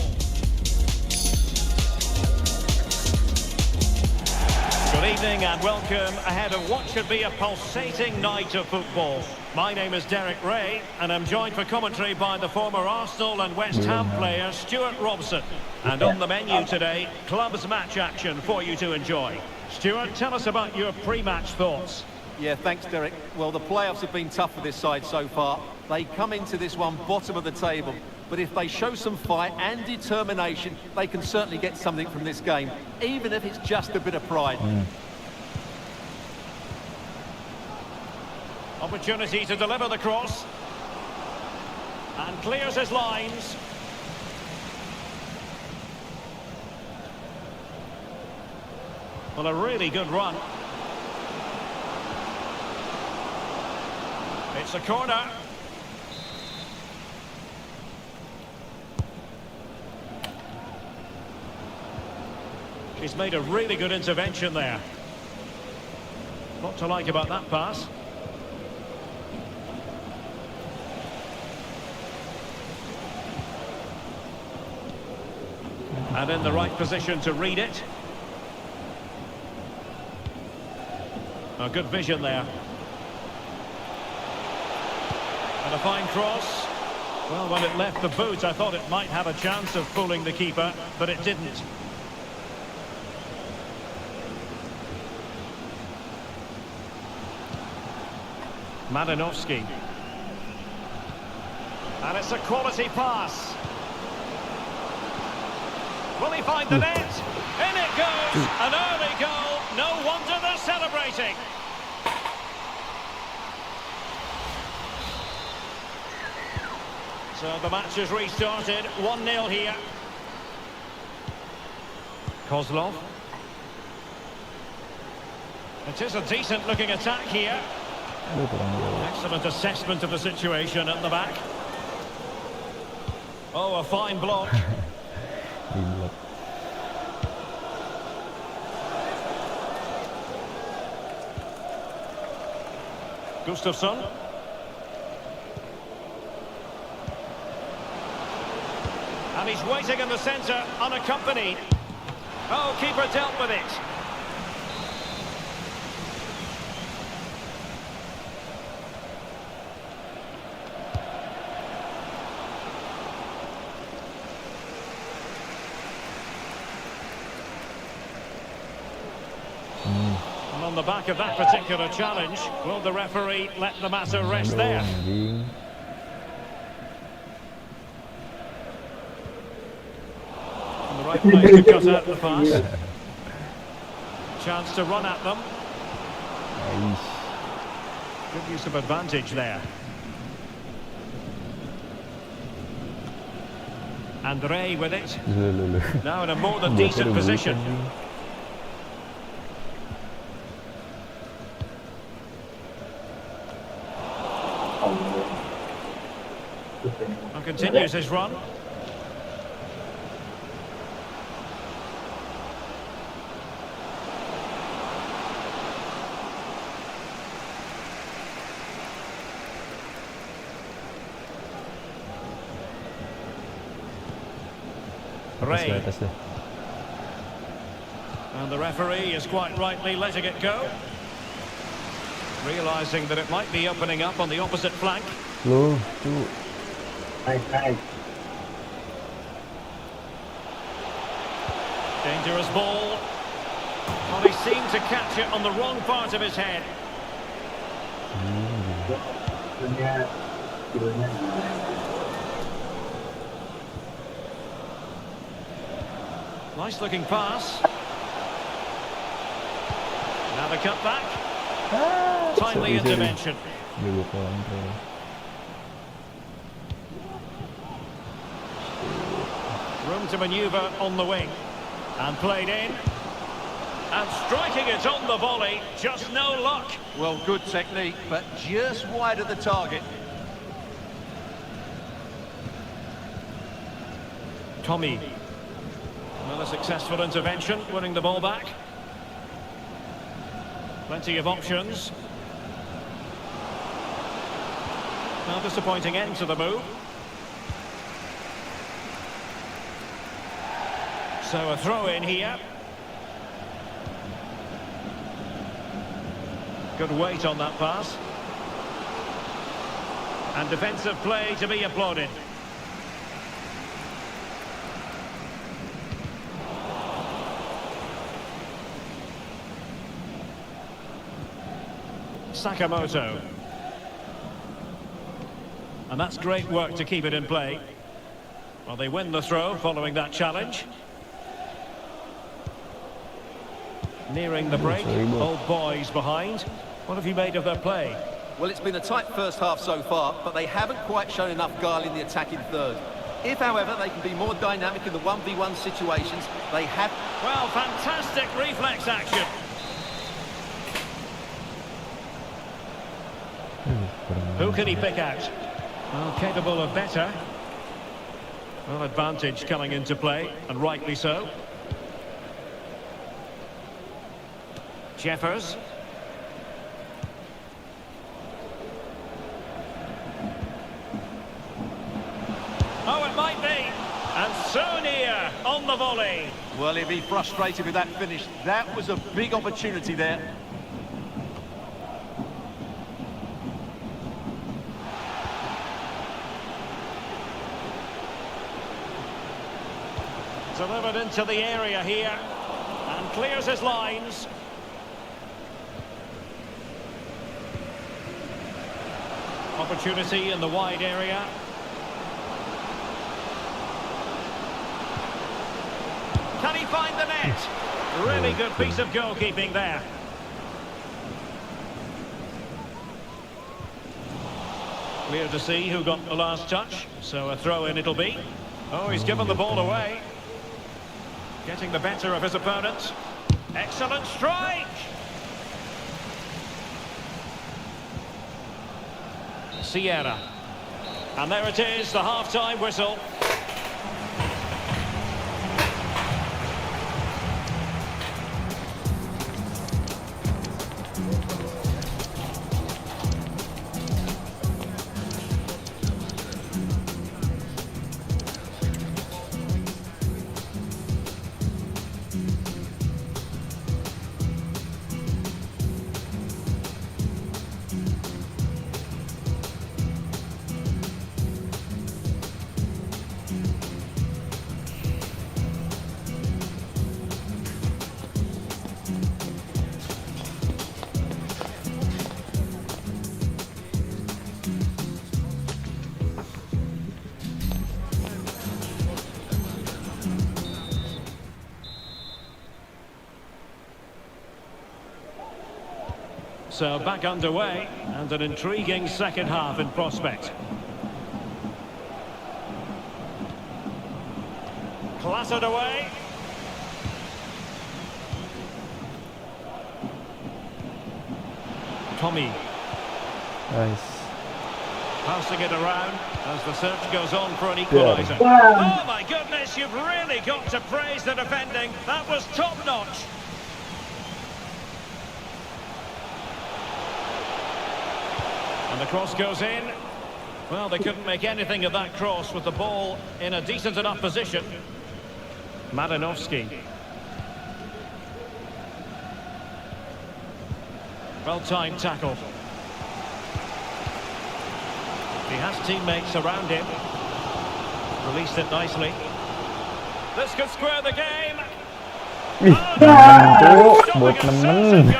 A: Good evening and welcome ahead of what should be a pulsating night of football. My name is Derek Ray and I'm joined for commentary by the former Arsenal and West Ham player Stuart Robson. And on the menu today, club's match action for you to enjoy. Stuart, tell us about your pre-match thoughts.
C: Yeah, thanks, Derek. Well, the playoffs have been tough for this side so far. They come into this one bottom of the table. But if they show some fight and determination, they can certainly get something from this game, even if it's just a bit of pride.
A: Opportunity to deliver the cross. And clears his lines. Well, a really good run. It's a corner. She's made a really good intervention there. What to like about that pass? And in the right position to read it. A good vision there. And a fine cross. Well, when it left the boot, I thought it might have a chance of fooling the keeper, but it didn't. Madanovsky. And it's a quality pass. Will he find the net? In it goes! An early goal. No wonder they're celebrating. So the match has restarted. 1-0 here. Kozlov. It is a decent looking attack here. Excellent assessment of the situation at the back. Oh, a fine block. Gustafsson. And he's waiting in the centre, unaccompanied. Oh, keeper dealt with it. And on the back of that particular challenge, will the referee let the matter rest there? And the right place to cut out the pass. Chance to run at them. Good use of advantage there. Andre with it. Now in a more than decent position. And continues his run. Ray. And the referee is quite rightly letting it go. Realising that it might be opening up on the opposite flank. Dangerous ball. Well, he seemed to catch it on the wrong part of his head. Nice looking pass. Now the cut back. Timely intervention. Room to manoeuvre on the wing. And played in. And striking it on the volley, just no luck.
C: Well, good technique, but just wide of the target.
A: Tommy. Another successful intervention, winning the ball back. Plenty of options. Now, disappointing end to the move. So a throw in here. Good weight on that pass. And defensive play to be applauded. Sakamoto. And that's great work to keep it in play. Well, they win the throw following that challenge. Nearing the break, old boys behind. What have you made of their play?
C: Well, it's been a tight first half so far, but they haven't quite shown enough guile in the attacking third. If, however, they can be more dynamic in the 1v1 situations, they have...
A: Well, fantastic reflex action. Who can he pick out? Well, capable of better. Well, advantage coming into play, and rightly so. Jeffers. Oh, it might be. And so near on the volley.
C: Well, he'll be frustrated with that finish. That was a big opportunity there.
A: Delivered into the area here. And clears his lines. Opportunity in the wide area. Can he find the net? Really good piece of goalkeeping there. Clear to see who got the last touch. So a throw in it'll be. Oh, he's given the ball away. Getting the better of his opponent. Excellent strike! Sierra. And there it is, the half-time whistle. So back underway, and an intriguing second half in prospect. Clattered away. Tommy.
B: Nice.
A: Passing it around as the search goes on for an equaliser. Oh my goodness, you've really got to praise the defending. That was top-notch. And the cross goes in. Well, they couldn't make anything of that cross with the ball in a decent enough position. Madanovsky. Well-timed tackle. He has teammates around him. Released it nicely. This could square the game.
B: Buat nemen.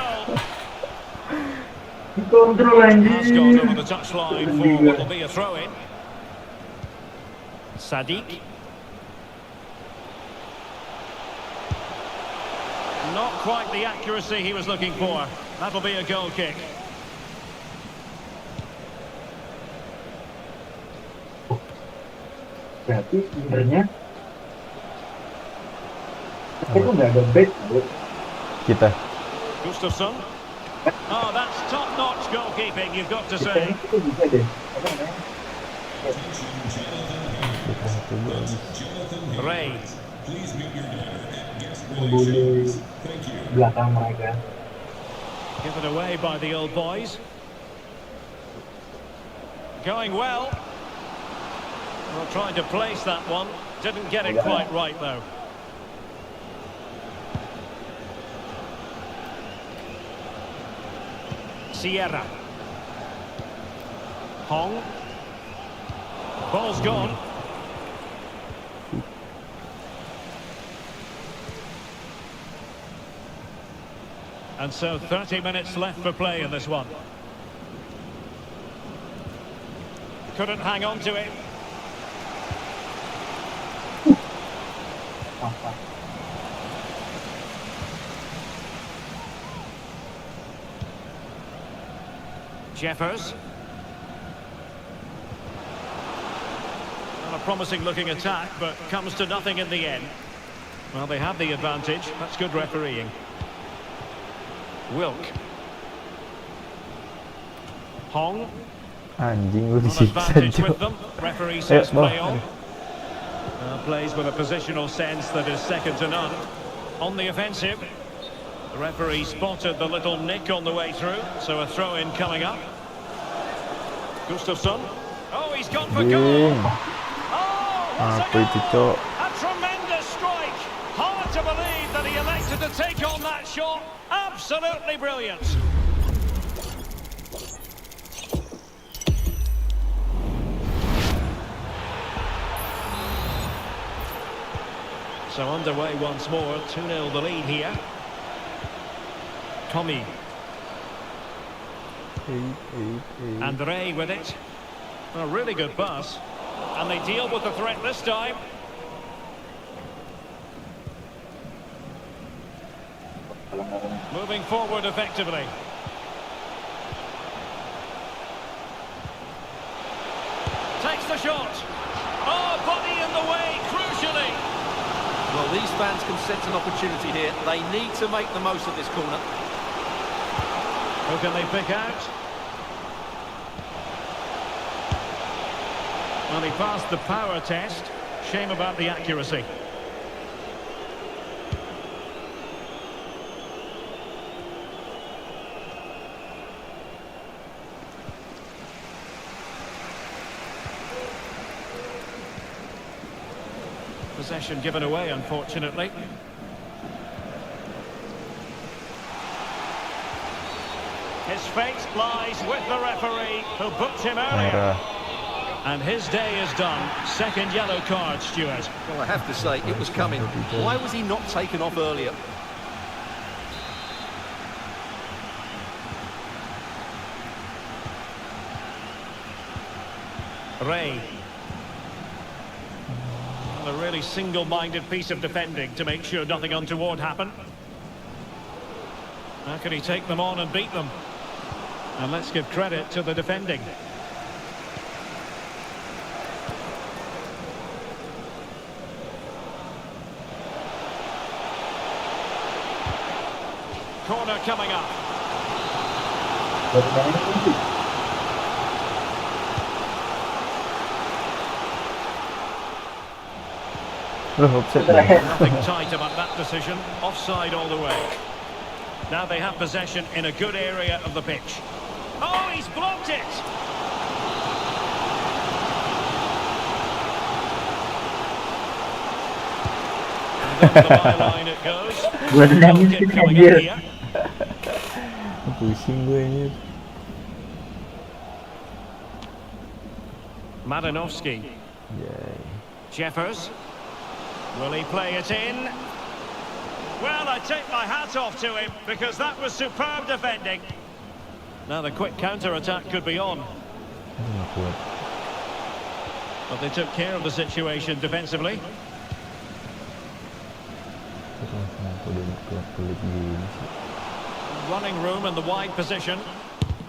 A: Has gone over the touchline for what will be a throw-in. Sadiq. Not quite the accuracy he was looking for. That'll be a goal kick.
H: Berarti sebenarnya itu nggak ada back, bro.
B: Kita.
A: Gustafsson. Oh, that's top-notch goalkeeping, you've got to say.
F: Itu juga deh. Apa namanya?
A: Ray.
G: Please meet your diner at guest
F: Membuli
G: relations. Thank you.
F: belakang mereka.
A: Given away by the old boys. Going well. Well, trying to place that one. Didn't get it quite right, though. Sierra. Hong. Ball's gone. And so 30 minutes left for play in this one. Couldn't hang on to it. Jeffers. Well, a promising looking attack, but comes to nothing in the end. Well, they have the advantage. That's good refereeing. Wilk. Hong.
B: Anjing lu
A: On
B: disiksa,
A: advantage
B: Cok.
A: with them. Referee says
B: bawah.
A: play on. Plays with a positional sense that is second to none. On the offensive. The referee spotted the little nick on the way through, so a throw-in coming up. Gustafsson. Oh, he's gone for goal.
B: Anjing.
A: Oh, what's
B: Apa
A: a
B: itu,
A: goal?
B: Cok?
A: A tremendous strike. Hard to believe that he elected to take on that shot. Absolutely brilliant. So underway once more, 2-0 the lead here. Tommy. And Ray with it. A really good pass. And they deal with the threat this time. Moving forward effectively. Takes the shot. Oh, body in the way, crucially.
C: Well, these fans can sense an opportunity here. They need to make the most of this corner.
A: Who can they pick out? Well, he passed the power test. Shame about the accuracy. Possession given away, unfortunately. His fate lies with the referee, who booked him earlier.
B: Merah.
A: And his day is done. Second yellow card, Stuart.
C: Well, I have to say, it was coming. Why was he not taken off earlier?
A: Ray. A really single-minded piece of defending to make sure nothing untoward happened. How can he take them on and beat them? And let's give credit to the defending. Corner coming up.
B: Offside.
A: Nothing tight about that decision. Offside all the way. Now they have possession in a good area of the pitch. Oh, he's blocked it! And over the byline it goes. Goal kick coming in here.
B: Pusing gue ini.
A: Madanovsky.
B: Yay.
A: Jeffers. Will he play it in? Well, I take my hat off to him because that was superb defending. Now the quick counter-attack could be on.
B: Nggak kuat.
A: But they took care of the situation defensively.
B: Kenapa dia kuat-kulit gini sih?
A: Running room in the wide position.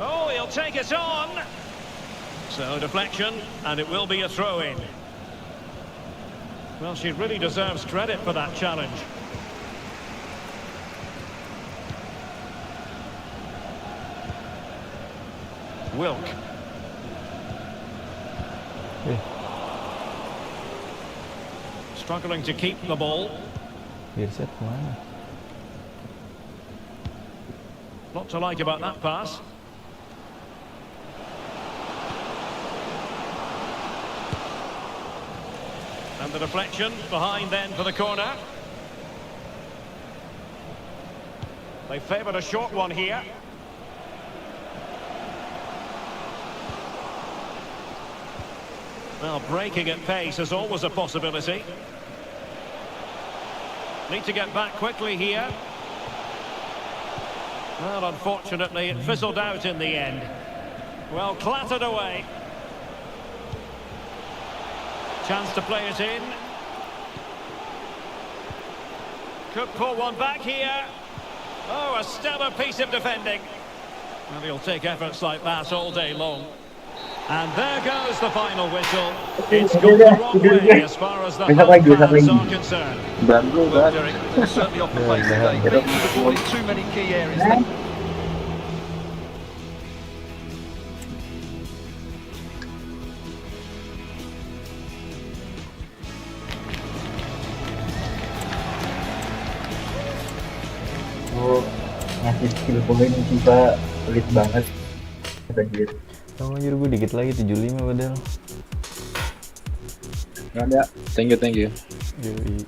A: Oh, he'll take it on. So deflection, and it will be a throw-in. Well, she really deserves credit for that challenge. Wilk. Struggling to keep the ball.
B: Birset kemana?
A: Lot to like about that pass. And the deflection behind then for the corner. They favoured a short one here. Well, breaking at pace is always a possibility. Need to get back quickly here. Well, unfortunately, it fizzled out in the end. Well, clattered away. Chance to play it in. Could pull one back here. Oh, a stellar piece of defending. Well, he'll take efforts like that all day long. And there goes the final whistle. It's gone the wrong way as far as the home fans are concerned.
C: Well, Derek, they're certainly off the pace today. Beating the ball in too many key areas.
H: Oh, ngasih skill poin FIFA pelit banget. Anjir.
B: Oh anjir, gue dikit lagi 75 padahal.
E: Nggak ada. Thank you.
B: Yoi.